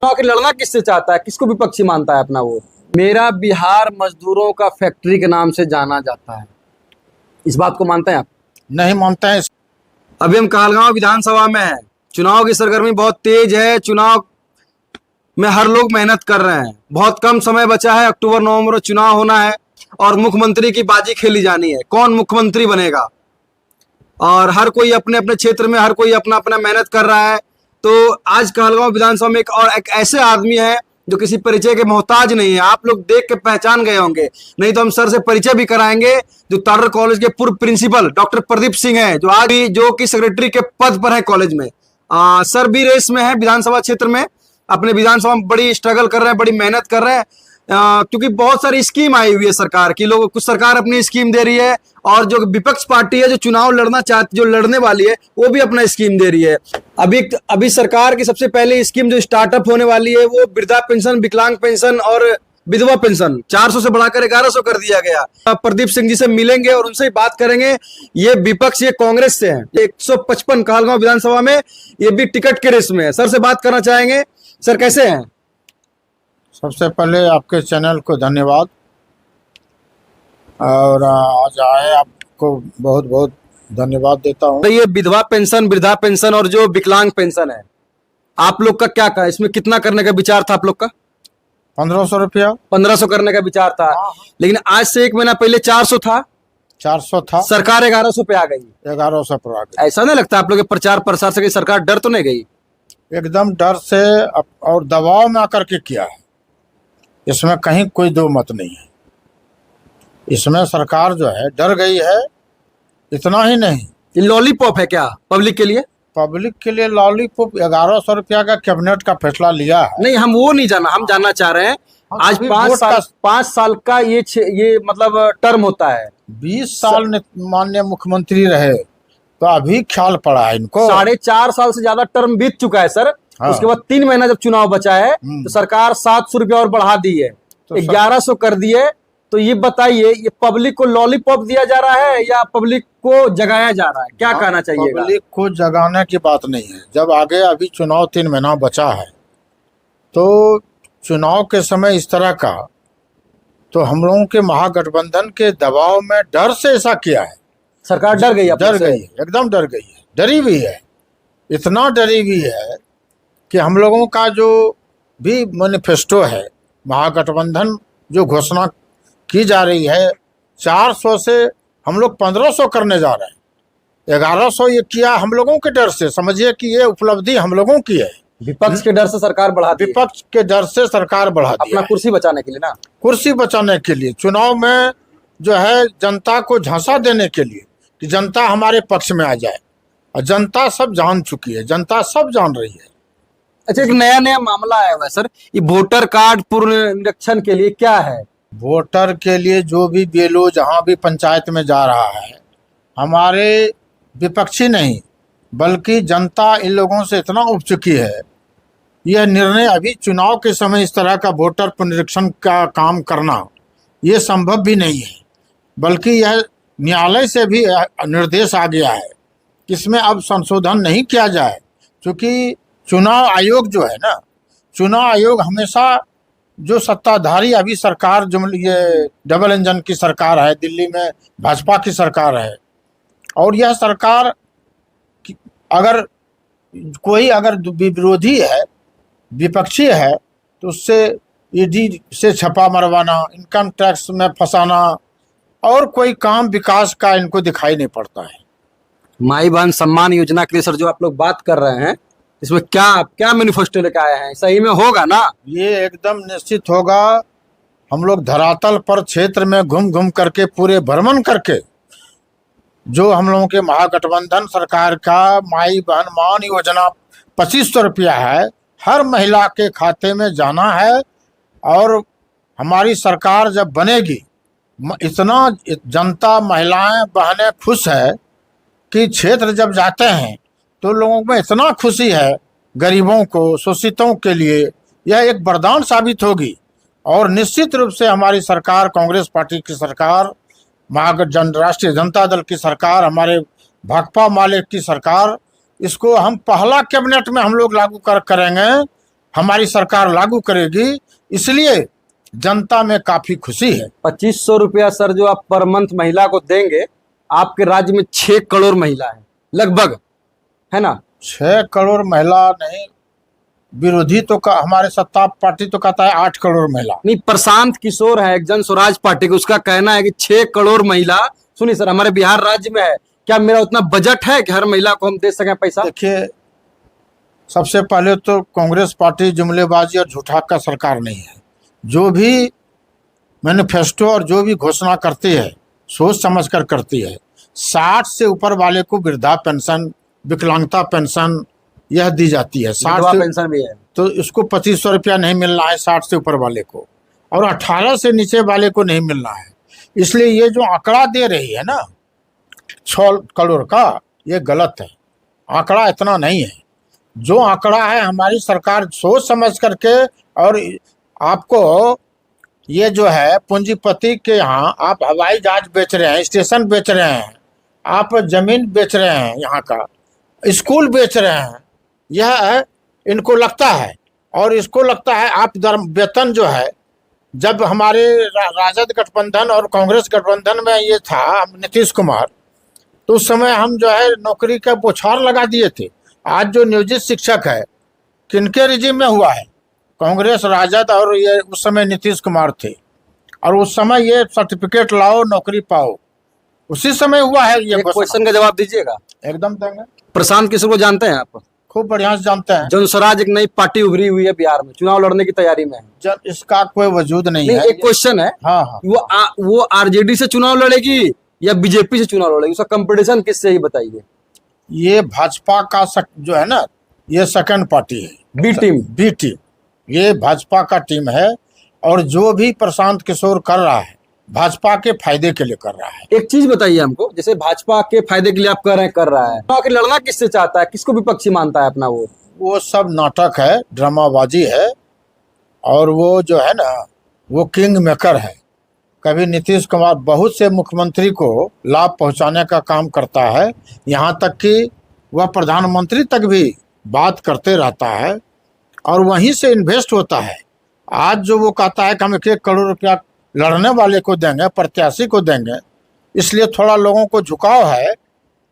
आखिर लड़ना किससे चाहता है, किसको विपक्षी मानता है अपना वो? मेरा बिहार मजदूरों का फैक्ट्री के नाम से जाना जाता है। इस बात को मानते हैं आप? नहीं मानते हैं। अभी हम कहलगांव विधानसभा में हैं। चुनाव की सरगर्मी बहुत तेज है। चुनाव में हर लोग मेहनत कर रहे हैं। बहुत कम समय बचा है। अक्टूबर नवंबर में चुनाव होना है और मुख्यमंत्री की बाजी खेली जानी है, कौन मुख्यमंत्री बनेगा। और हर कोई अपने अपने क्षेत्र में हर कोई अपना अपना मेहनत कर रहा है। तो आज कहलगांव विधानसभा में एक ऐसे आदमी है जो किसी परिचय के मोहताज नहीं है। आप लोग देख के पहचान गए होंगे, नहीं तो हम सर से परिचय भी कराएंगे। जो टाडर कॉलेज के पूर्व प्रिंसिपल डॉक्टर प्रदीप सिंह है, जो आज जो कि सेक्रेटरी के पद पर है कॉलेज में। सर भी रेस में है विधानसभा क्षेत्र में, अपने विधानसभा में बड़ी स्ट्रगल कर रहे हैं, बड़ी मेहनत कर रहे हैं। क्योंकि बहुत सारी स्कीम आई हुई है सरकार की, लोग कुछ सरकार अपनी स्कीम दे रही है और जो विपक्ष पार्टी है जो चुनाव लड़ना चाहती, जो लड़ने वाली है, वो भी अपना स्कीम दे रही है। अभी सरकार की सबसे पहले स्कीम जो स्टार्टअप होने वाली है वो वृद्धा पेंशन, विकलांग पेंशन और विधवा पेंशन 400 से बढ़ाकर 1100 कर दिया गया। प्रदीप सिंह जी से मिलेंगे और उनसे बात करेंगे। ये विपक्ष, ये कांग्रेस से है। 155 कहलगांव विधानसभा में ये भी टिकट के रेस में है। सर से बात करना चाहेंगे। सर कैसे हैं? सबसे पहले आपके चैनल को धन्यवाद, और आज आए आपको बहुत बहुत धन्यवाद देता हूँ। तो ये विधवा पेंशन, वृद्धा पेंशन और जो विकलांग पेंशन है, आप लोग का क्या कहा, इसमें कितना करने का विचार था आप लोग का? 1500 रुपया। 1500 करने का विचार था। लेकिन आज से 1 महीना पहले 400 था। 400 था, सरकार 1100 पे आ गई। 1100 पर आ गई। ऐसा नहीं लगता आप लोग के प्रचार प्रसार से कि सरकार डर तो नहीं गई? एकदम डर से और दबाव में आकर के किया है। इसमें कहीं कोई दो मत नहीं है। इसमें सरकार जो है डर गई है। इतना ही नहीं, ये लॉलीपॉप है क्या पब्लिक के लिए? पब्लिक के लिए लॉलीपॉप 1100 रुपया का कैबिनेट का फैसला लिया है। नहीं, हम वो नहीं जाना, हम जानना चाह रहे हैं आज 5 साल का ये मतलब टर्म होता है। 20 साल माननीय मुख्यमंत्री रहे, तो अभी ख्याल पड़ा है इनको। 4.5 साल से ज्यादा टर्म बीत चुका है सर। हाँ। उसके बाद 3 महीना जब चुनाव बचा है तो सरकार 700 रुपया और बढ़ा दी है, तो 1100 कर दिए। तो ये बताइए, ये पब्लिक को लॉलीपॉप दिया जा रहा है या पब्लिक को जगाया जा रहा है? क्या कहना चाहिए? पब्लिक को जगाने की बात नहीं है। जब आगे अभी चुनाव 3 महीना बचा है, तो चुनाव के समय इस तरह का, तो हम लोगों के महागठबंधन के दबाव में डर से ऐसा किया है। सरकार डर गई, एकदम डर गई है, डरी हुई है। इतना डरी हुई है कि हम लोगों का जो भी मैनिफेस्टो है, महागठबंधन जो घोषणा की जा रही है, 400 से हम लोग 1500 करने जा रहे हैं। 1100 ये किया हम लोगों के डर से। समझिए कि ये उपलब्धि हम लोगों की है। विपक्ष के डर से सरकार बढ़ा दी। विपक्ष के डर से सरकार बढ़ा दी, अपना कुर्सी बचाने के लिए ना, कुर्सी बचाने के लिए, चुनाव में जो है जनता को झांसा देने के लिए कि जनता हमारे पक्ष में आ जाए। और जनता सब जान चुकी है, जनता सब जान रही है। अच्छा, एक नया मामला आया हुआ है सर, ये वोटर कार्ड पुनरीक्षण के लिए क्या है? वोटर के लिए जो भी बेलो जहाँ भी पंचायत में जा रहा है, हमारे विपक्षी नहीं बल्कि जनता इन लोगों से इतना उब चुकी है। यह निर्णय अभी चुनाव के समय इस तरह का वोटर पुनरीक्षण का काम करना ये संभव भी नहीं है, बल्कि यह न्यायालय से भी निर्देश आ गया है कि इसमें अब संशोधन नहीं किया जाए। क्योंकि चुनाव आयोग जो है ना, चुनाव आयोग हमेशा जो सत्ताधारी अभी सरकार, जो ये डबल इंजन की सरकार है, दिल्ली में भाजपा की सरकार है, और यह सरकार अगर कोई विरोधी है, विपक्षी है, तो उससे ईडी से छापा मरवाना, इनकम टैक्स में फंसाना, और कोई काम विकास का इनको दिखाई नहीं पड़ता है। माई बहन सम्मान योजना के लिए सर जो आप लोग बात कर रहे हैं, इसमें क्या मैनिफेस्टो लेकर आए हैं? सही में होगा ना? ये एकदम निश्चित होगा। हम लोग धरातल पर क्षेत्र में घूम घूम करके, पूरे भ्रमण करके, जो हम लोगों के महागठबंधन सरकार का माई बहन मान योजना 2500 रुपया है, हर महिला के खाते में जाना है। और हमारी सरकार जब बनेगी, इतना जनता, महिलाएं, बहनें खुश है कि क्षेत्र जब जाते हैं तो लोगों में इतना खुशी है। गरीबों को, शोषितों के लिए यह एक वरदान साबित होगी। और निश्चित रूप से हमारी सरकार, कांग्रेस पार्टी की सरकार, राष्ट्रीय जनता दल की सरकार, हमारे भाकपा माले की सरकार, इसको हम पहला कैबिनेट में हम लोग लागू करेंगे हमारी सरकार लागू करेगी, इसलिए जनता में काफी खुशी है। 2500 रुपया सर जो आप पर मंथ महिला को देंगे, आपके राज्य में 6 करोड़ महिला है लगभग, है ना? 6 करोड़ महिला नहीं, विरोधी तो हमारे सत्ता पार्टी तो कहता है 8 करोड़ महिला। नहीं, प्रशांत किशोर है एक जन स्वराज पार्टी का, उसका कहना है कि 6 करोड़ महिला, सुनिए सर, हमारे बिहार राज्य में है। क्या मेरा उतना बजट है कि हर महिला को हम दे सकें पैसा? देखिए, सबसे पहले तो कांग्रेस पार्टी जुमलेबाजी और झूठा का सरकार नहीं है। जो भी मैनिफेस्टो और जो भी घोषणा करती है सोच समझकर करती है। 60 से ऊपर वाले को वृद्धा पेंशन, विकलांगता पेंशन यह दी जाती है। 60 विधवा से पेंशन भी है, तो इसको 2500 रुपया नहीं मिल रहा है 60 से ऊपर वाले को, और 18 से नीचे वाले को नहीं मिल रहा है। इसलिए ये जो आंकड़ा दे रही है ना 6 करोड़ का, ये गलत है। आंकड़ा इतना नहीं है। जो आंकड़ा है हमारी सरकार सोच समझ करके, और आपको ये जो है पूंजीपति के यहाँ आप हवाई जहाज बेच रहे हैं, स्टेशन बेच रहे हैं, आप जमीन बेच रहे हैं, यहाँ का स्कूल बेच रहे हैं, यह इनको लगता है। और इसको लगता है आप वेतन जो है, जब हमारे राजद गठबंधन और कांग्रेस गठबंधन में ये था नीतीश कुमार, तो उस समय हम जो है नौकरी का बौछार लगा दिए थे। आज जो नियोजित शिक्षक है किनके रिजिम में हुआ है? कांग्रेस, राजद और ये उस समय नीतीश कुमार थे, और उस समय ये सर्टिफिकेट लाओ नौकरी पाओ, उसी समय हुआ है ये। क्वेश्चन का जवाब दीजिएगा। एकदम देंगे। प्रशांत किशोर को जानते हैं आप? खूब बढ़िया से जानते हैं। जन स्वराज एक नई पार्टी उभरी हुई है बिहार में, चुनाव लड़ने की तैयारी में है। जब इसका कोई वजूद नहीं है। एक क्वेश्चन है, हाँ हाँ, वो आरजेडी से चुनाव लड़ेगी या बीजेपी से चुनाव लड़ेगी? उसका कंपटीशन किससे, ही बताइए। ये भाजपा का जो है ना, ये सेकंड पार्टी है, बी टीम। ये भाजपा का टीम है, और जो भी प्रशांत किशोर कर रहा है भाजपा के फायदे के लिए कर रहा है। एक चीज बताइए हमको, जैसे भाजपा के फायदे के लिए आप कर रहा है, तो आखिर लड़ना किससे चाहता है, किसको विपक्षी मानता है अपना? वो सब नाटक है, ड्रामाबाजी है, और वो जो है ना वो किंग मेकर है। कभी नीतीश कुमार बहुत से मुख्यमंत्री को लाभ पहुंचाने का काम करता है, यहाँ तक कि वह प्रधानमंत्री तक भी बात करते रहता है, और वहीं से इन्वेस्ट होता है। आज जो वो कहता है कि हम 1 करोड़ रुपया लड़ने वाले को देंगे, प्रत्याशी को देंगे, इसलिए थोड़ा लोगों को झुकाव है।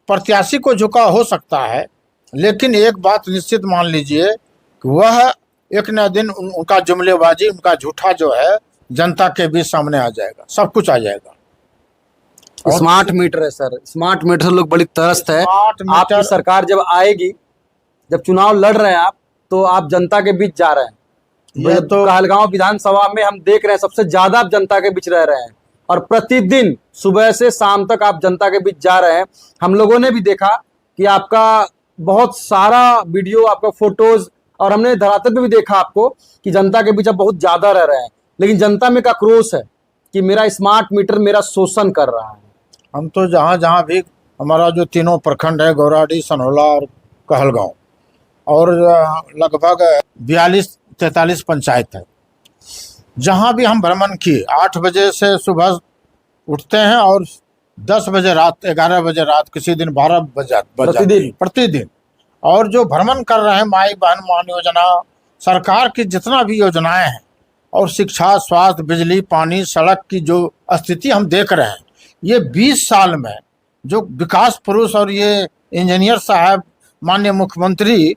प्रत्याशी को झुकाव हो सकता है, लेकिन एक बात निश्चित मान लीजिए कि वह एक न दिन उनका जुमलेबाजी, उनका झूठा जो है जनता के बीच सामने आ जाएगा, सब कुछ आ जाएगा। स्मार्ट मीटर है सर, स्मार्ट मीटर लोग बड़ी तरस्त है। आपकी सरकार जब आएगी, जब चुनाव लड़ रहे हैं आप, तो आप जनता के बीच जा रहे हैं। ये तो कहलगांव विधानसभा में हम देख रहे हैं सबसे ज्यादा आप जनता के बीच रह रहे हैं, और प्रतिदिन सुबह से शाम तक आप जनता के बीच जा रहे हैं। हम लोगों ने भी देखा कि आपका बहुत सारा वीडियो, आपका फोटोज, और हमने धरातल पे भी देखा आपको कि जनता के बीच आप बहुत ज्यादा रह रहे हैं, लेकिन जनता में एक आक्रोश है कि मेरा स्मार्ट मीटर मेरा शोषण कर रहा है। हम तो जहाँ जहाँ भी हमारा जो तीनों प्रखंड है, गौराडी, सनौला और कहलगांव, और लगभग 42-43 पंचायत है, जहाँ भी हम भ्रमण किए, 8 बजे से सुबह उठते हैं और 10 बजे रात, 11 बजे रात, किसी दिन 12 बजे प्रतिदिन। और जो भ्रमण कर रहे हैं, माई बहन मान योजना, सरकार की जितना भी योजनाएं हैं, और शिक्षा, स्वास्थ्य, बिजली, पानी, सड़क की जो स्थिति हम देख रहे हैं, ये 20 साल में जो विकास पुरुष और ये इंजीनियर साहब माननीय मुख्यमंत्री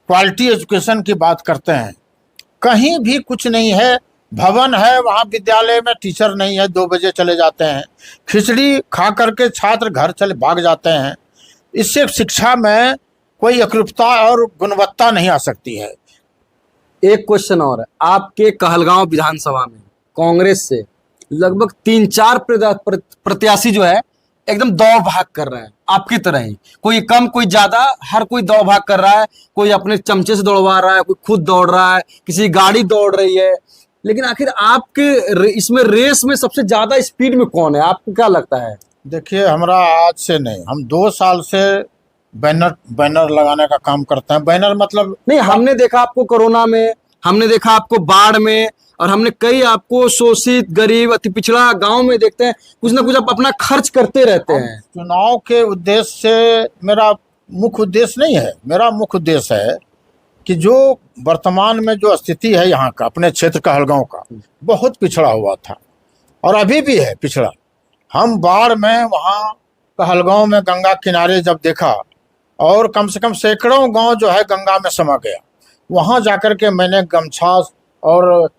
क्वालिटी एजुकेशन की बात करते हैं, कहीं भी कुछ नहीं है। भवन है, वहाँ विद्यालय में टीचर नहीं है, 2 बजे चले जाते हैं, खिचड़ी खा करके छात्र घर चले भाग जाते हैं। इससे शिक्षा में कोई एकरूपता और गुणवत्ता नहीं आ सकती है। एक क्वेश्चन और है, आपके कहलगांव विधानसभा में कांग्रेस से लगभग 3-4 प्रत्याशी जो है एकदम दौड़ भाग कर रहे हैं, आपकी तरह ही, कोई कम कोई ज्यादा, हर कोई दौड़ भाग कर रहा है। कोई अपने चमचे से दौड़वा रहा है, कोई खुद दौड़ रहा है, किसी गाड़ी दौड़ रही है। लेकिन आखिर आपके इसमें रेस में सबसे ज्यादा स्पीड में कौन है, आपको क्या लगता है? देखिए, हमरा आज से नहीं, हम 2 साल से बैनर लगाने का काम करते हैं। बैनर मतलब नहीं, हमने देखा आपको कोरोना में, हमने देखा आपको बाढ़ में, और हमने कई आपको शोषित, गरीब, अति पिछड़ा गांव में देखते हैं, कुछ ना कुछ आप अपना खर्च करते रहते हैं। चुनाव के उद्देश्य से मेरा मुख्य उद्देश्य नहीं है। मेरा मुख्य उद्देश्य है कि जो वर्तमान में जो स्थिति है यहाँ का, अपने क्षेत्र कहलगांव का, बहुत पिछड़ा हुआ था और अभी भी है पिछड़ा। हम बाढ़ में वहाँ कहलगांव में गंगा किनारे जब देखा, और कम से कम सैकड़ों गांव जो है गंगा में समा गया, वहाँ जाकर के मैंने गमछा और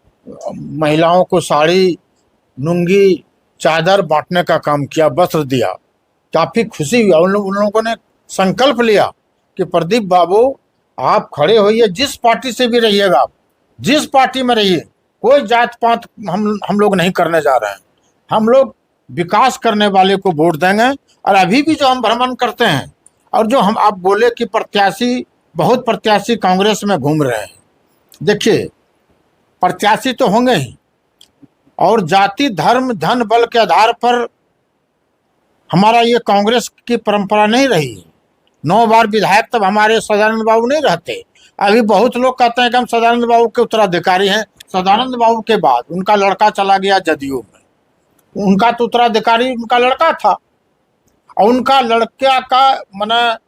महिलाओं को साड़ी, लुंगी, चादर बांटने का काम किया, वस्त्र दिया। काफ़ी खुशी हुई। उन लोगों ने संकल्प लिया कि प्रदीप बाबू आप खड़े होइए, जिस पार्टी से भी रहिएगा आप, जिस पार्टी में रहिए, कोई जात पात हम लोग नहीं करने जा रहे हैं, हम लोग विकास करने वाले को वोट देंगे। और अभी भी जो हम भ्रमण करते हैं, और जो हम आप बोले कि प्रत्याशी, बहुत प्रत्याशी कांग्रेस में घूम रहे हैं। देखिए, प्रत्याशी तो होंगे ही, और जाति, धर्म, धन, बल के आधार पर हमारा ये कांग्रेस की परंपरा नहीं रही। 9 बार विधायक तब हमारे सदानंद बाबू नहीं रहते। अभी बहुत लोग कहते हैं कि हम सदानंद बाबू के उत्तराधिकारी हैं। सदानंद बाबू के बाद उनका लड़का चला गया जदयू में, उनका तो उत्तराधिकारी उनका लड़का था, और उनका लड़का का माना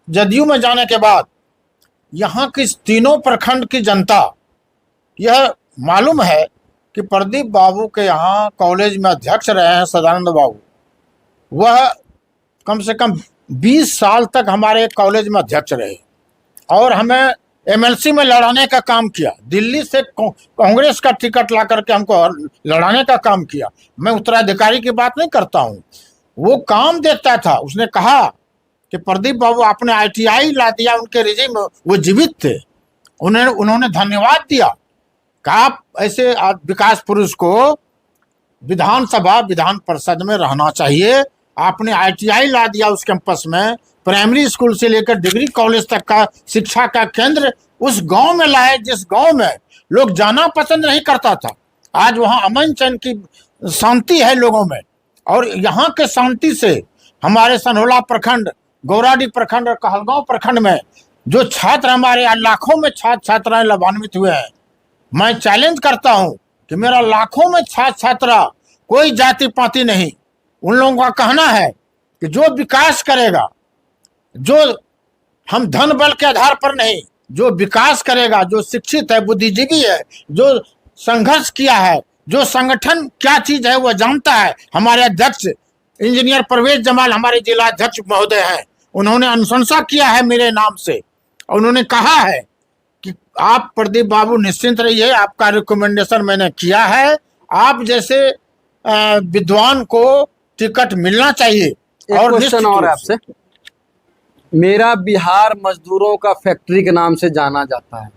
जदयू में जाने के बाद यहाँ की तीनों प्रखंड की जनता यह मालूम है कि प्रदीप बाबू के यहाँ कॉलेज में अध्यक्ष रहे हैं सदानंद बाबू। वह कम से कम 20 साल तक हमारे कॉलेज में अध्यक्ष रहे, और हमें एमएलसी में लड़ाने का काम किया। दिल्ली से कांग्रेस का टिकट ला करके हमको लड़ाने का काम किया। मैं उत्तराधिकारी की बात नहीं करता हूँ, वो काम देखता था। उसने कहा कि प्रदीप बाबू आपने ITI ला दिया, उनके रिजीम में वो जीवित थे, उन्होंने धन्यवाद दिया कि आप ऐसे विकास पुरुष को विधानसभा, विधान परिषद में रहना चाहिए। आपने ITI ला दिया उस कैंपस में, प्राइमरी स्कूल से लेकर डिग्री कॉलेज तक का शिक्षा का केंद्र उस गांव में लाए, जिस गांव में लोग जाना पसंद नहीं करता था। आज वहां अमन चैन की शांति है लोगों में, और यहाँ के शांति से हमारे सनहोला प्रखंड, गौराडी प्रखंड और कहलगांव प्रखंड में जो छात्र हमारे, लाखों में छात्र छात्राएं लाभान्वित हुए हैं। मैं चैलेंज करता हूं कि मेरा लाखों में छात्र छात्रा, कोई जाति पाति नहीं, उन लोगों का कहना है कि जो विकास करेगा, जो हम धन बल के आधार पर नहीं, जो विकास करेगा, जो शिक्षित है, बुद्धिजीवी है, जो संघर्ष किया है, जो संगठन क्या चीज है वो जानता है। हमारे अध्यक्ष इंजीनियर परवेज जमाल हमारे जिला अध्यक्ष महोदय हैं, उन्होंने अनुशंसा किया है मेरे नाम से, और उन्होंने कहा है कि आप प्रदीप बाबू निश्चिंत रहिए, आपका रिकमेंडेशन मैंने किया है, आप जैसे विद्वान को टिकट मिलना चाहिए। और क्वेश्चन और आपसे, मेरा बिहार मजदूरों का फैक्ट्री के नाम से जाना जाता है,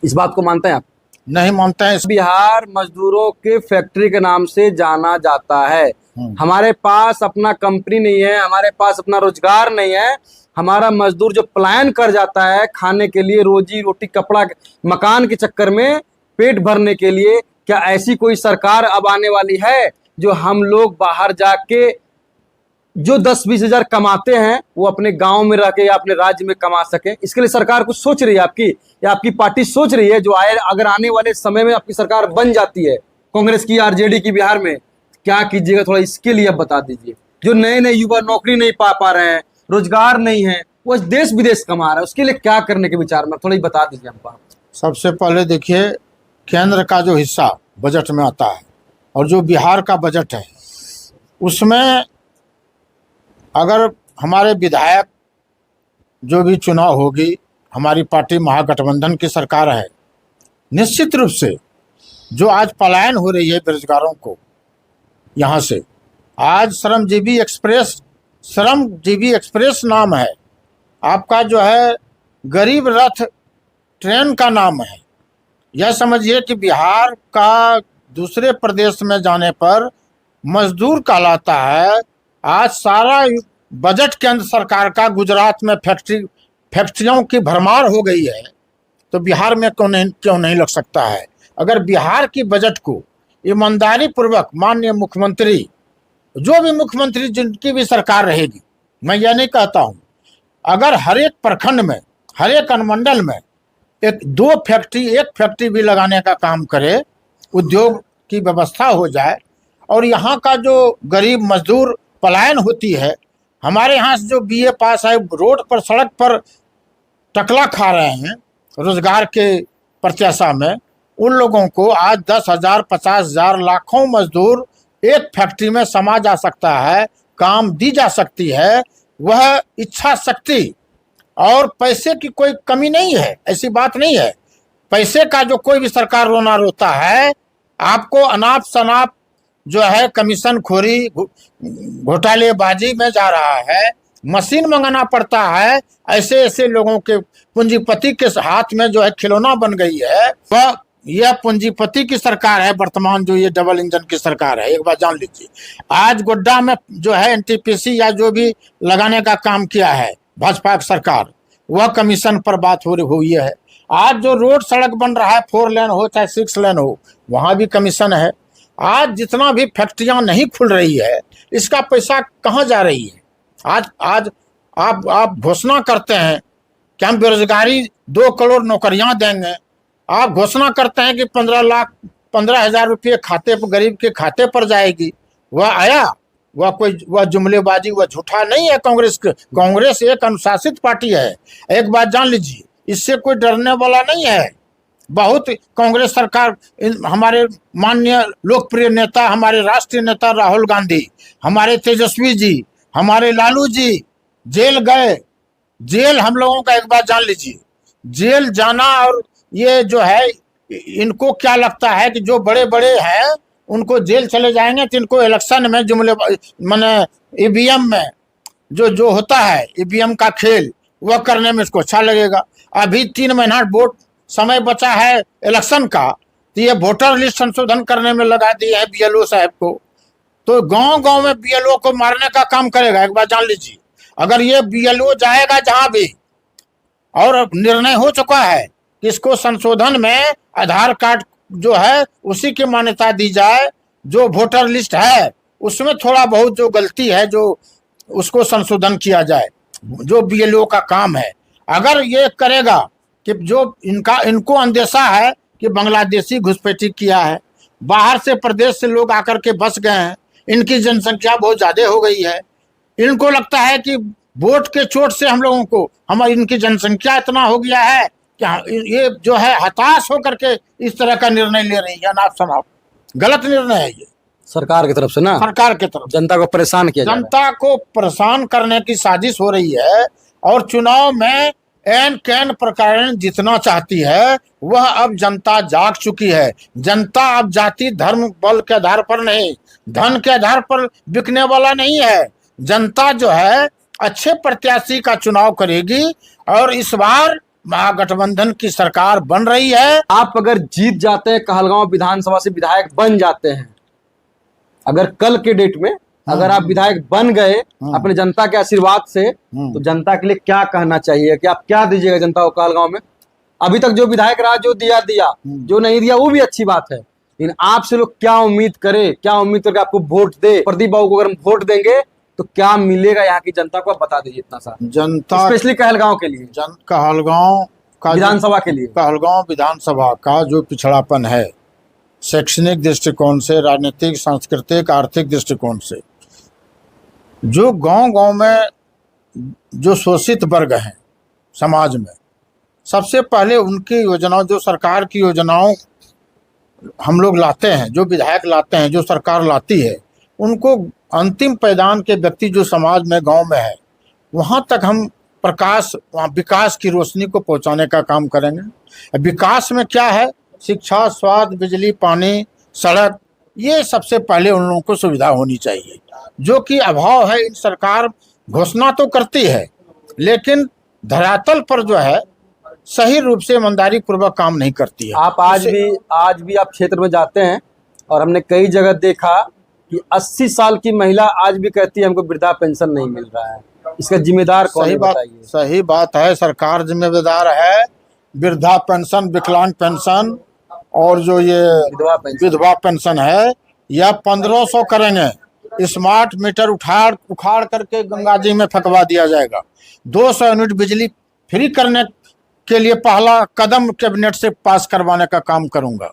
इस बात को मानते हैं आप? नहीं मानते हैं। बिहार मजदूरों के फैक्ट्री के नाम से जाना जाता है। हमारे पास अपना कंपनी नहीं है, हमारे पास अपना रोजगार नहीं है। हमारा मजदूर जो पलायन कर जाता है खाने के लिए, रोजी रोटी, कपड़ा, मकान के चक्कर में, पेट भरने के लिए, क्या ऐसी कोई सरकार अब आने वाली है जो हम लोग बाहर जाके जो 10-20 हजार कमाते हैं वो अपने गांव में रह के या अपने राज्य में कमा सके? इसके लिए सरकार कुछ सोच रही है आपकी, या आपकी पार्टी सोच रही है? जो अगर आने वाले समय में आपकी सरकार बन जाती है, कांग्रेस की, आरजेडी की बिहार में, क्या कीजिएगा? थोड़ा इसके लिए आप बता दीजिए। जो नए नए युवा नौकरी नहीं पा रहे हैं, रोजगार नहीं है, वो देश विदेश कमा रहा है, उसके लिए क्या करने के विचार में, थोड़ा ही बता दीजिए हमको। सबसे पहले देखिए, केंद्र का जो हिस्सा बजट में आता है और जो बिहार का बजट है, उसमें अगर हमारे विधायक जो भी चुनाव होगी, हमारी पार्टी महागठबंधन की सरकार है, निश्चित रूप से जो आज पलायन हो रही है बेरोजगारों को यहाँ से, आज श्रमजीवी एक्सप्रेस नाम है आपका, जो है गरीब रथ ट्रेन का नाम है। यह समझिए कि बिहार का दूसरे प्रदेश में जाने पर मजदूर कहलाता है। आज सारा बजट केंद्र सरकार का गुजरात में फैक्ट्रियों की भरमार हो गई है, तो बिहार में क्यों नहीं लग सकता है? अगर बिहार की बजट को ईमानदारी पूर्वक माननीय मुख्यमंत्री, जो भी मुख्यमंत्री जिनकी भी सरकार रहेगी, मैं यह नहीं कहता हूँ, अगर हर एक प्रखंड में, हर एक अनुमंडल में एक फैक्ट्री भी लगाने का काम करे, उद्योग की व्यवस्था हो जाए, और यहाँ का जो गरीब मजदूर पलायन होती है, हमारे यहाँ से जो BA पास है, रोड पर, सड़क पर टकला खा रहे हैं, रोजगार के प्रत्याशा में, उन लोगों को आज 10,000, 50,000, लाखों मजदूर एक फैक्ट्री में समा जा सकता है, काम दी जा सकती है। वह इच्छा शक्ति और पैसे की कोई कमी नहीं है, ऐसी बात नहीं है। पैसे का जो कोई भी सरकार रोना रोता है, आपको अनाप शनाप जो है कमीशन खोरी घोटालेबाजी में जा रहा है, मशीन मंगाना पड़ता है। ऐसे ऐसे लोगों के पूंजीपति के हाथ में जो है खिलौना बन गई है। वह यह पूंजीपति की सरकार है वर्तमान, जो ये डबल इंजन की सरकार है। एक बात जान लीजिए, आज गोड्डा में जो है एनटीपीसी या जो भी लगाने का काम किया है भाजपा की सरकार, वह कमीशन पर बात हो हुई है। आज जो रोड सड़क बन रहा है, 4 लेन हो चाहे 6 लेन हो, वहां भी कमीशन है। आज जितना भी फैक्ट्रियां नहीं खुल रही है, इसका पैसा कहाँ जा रही है? आज आप घोषणा करते हैं कि हम बेरोजगारी 2 करोड़ नौकरियां देंगे। आप घोषणा करते हैं कि 15,00,000 रुपये खाते पर, गरीब के खाते पर जाएगी। वह आया? वह जुमलेबाजी, वह झूठा नहीं है। कांग्रेस एक अनुशासित पार्टी है। एक बात जान लीजिए, इससे कोई डरने वाला नहीं है। बहुत कांग्रेस सरकार, हमारे माननीय लोकप्रिय नेता, हमारे राष्ट्रीय नेता राहुल गांधी, हमारे तेजस्वी जी, हमारे लालू जी जेल गए। जेल हम लोगों का, एक बात जान लीजिए, जेल जाना और ये जो है, इनको क्या लगता है कि जो बड़े बड़े हैं उनको जेल चले जाएंगे तो इनको इलेक्शन में जुमले माने ईवीएम में जो होता है ईवीएम का खेल, वह करने में इसको अच्छा लगेगा। अभी 3 महीना वोट समय बचा है इलेक्शन का, तो ये वोटर लिस्ट संशोधन करने में लगा दिया है बीएलओ साहब को। तो गांव गांव में बीएलओ को मारने का काम करेगा। एक बात जान लीजिए, अगर ये बीएलओ जाएगा जहां भी, और निर्णय हो चुका है कि इसको संशोधन में आधार कार्ड जो है उसी की मान्यता दी जाए, जो वोटर लिस्ट है उसमें थोड़ा बहुत जो गलती है जो उसको संशोधन किया जाए, जो बीएलओ का काम है। अगर ये करेगा कि जो इनको अंदेशा है कि बांग्लादेशी घुसपैठी किया है, बाहर से प्रदेश से लोग आकर के बस गए हैं, इनकी जनसंख्या बहुत ज्यादा हो गई है, इनको लगता है कि वोट के चोट से हम लोगों को, हमारी इनकी जनसंख्या इतना हो गया है कि ये जो है हताश होकर के इस तरह का निर्णय ले रही है। नाप शनाप गलत निर्णय है ये सरकार की तरफ से ना, सरकार की तरफ जनता को परेशान किया जा रहा है। जनता को परेशान करने की साजिश हो रही है। और चुनाव में एन कैन प्रकार जितना चाहती है, वह अब जनता जाग चुकी है। जनता अब जाति धर्म बल के आधार पर नहीं, धन के आधार पर बिकने वाला नहीं है। जनता जो है अच्छे प्रत्याशी का चुनाव करेगी और इस बार महागठबंधन की सरकार बन रही है। आप अगर जीत जाते हैं, कहलगांव विधानसभा से विधायक बन जाते हैं, अगर कल के डेट में अगर आप विधायक बन गए अपने जनता के आशीर्वाद से, तो जनता के लिए क्या कहना चाहिए कि आप क्या दीजिएगा जनता को कहलगांव में? अभी तक जो विधायक रहा, जो दिया, जो नहीं दिया वो भी अच्छी बात है, लेकिन आपसे लोग क्या उम्मीद करे, क्या उम्मीद करके आपको वोट दे? प्रदीप बाबू को अगर हम वोट देंगे तो क्या मिलेगा यहाँ की जनता को, आप बता दीजिए इतना सा, जनता स्पेशली कहलगांव के लिए, कहलगांव का विधानसभा के लिए। कहलगांव विधानसभा का जो पिछड़ापन है, शैक्षणिक दृष्टिकोण से, राजनीतिक, सांस्कृतिक, आर्थिक दृष्टिकोण से, जो गांव-गांव में जो शोषित वर्ग हैं समाज में, सबसे पहले उनकी योजनाओं, जो सरकार की योजनाओं हम लोग लाते हैं, जो विधायक लाते हैं, जो सरकार लाती है, उनको अंतिम पैदान के व्यक्ति जो समाज में गांव में है, वहां तक हम वहाँ विकास की रोशनी को पहुंचाने का काम करेंगे। विकास में क्या है? शिक्षा, स्वास्थ्य, बिजली, पानी, सड़क, ये सबसे पहले उन लोगों को सुविधा होनी चाहिए, जो कि अभाव है। इन सरकार घोषणा तो करती है, लेकिन धरातल पर जो है सही रूप से ईमानदारी पूर्वक काम नहीं करती है। आप आज भी आप क्षेत्र में जाते हैं और हमने कई जगह देखा कि 80 साल की महिला आज भी कहती है हमको वृद्धा पेंशन नहीं मिल रहा है। इसका जिम्मेदार कौन है, बताइए? सही बात है, सरकार जिम्मेदार है। वृद्धा पेंशन, विकलांग पेंशन और जो ये विधवा पेंशन है, यह 1500 करेंगे। स्मार्ट मीटर उखाड़ करके गंगा जी में फेंकवा दिया जाएगा। 200 यूनिट बिजली फ्री करने के लिए पहला कदम कैबिनेट से पास करवाने का काम करूंगा।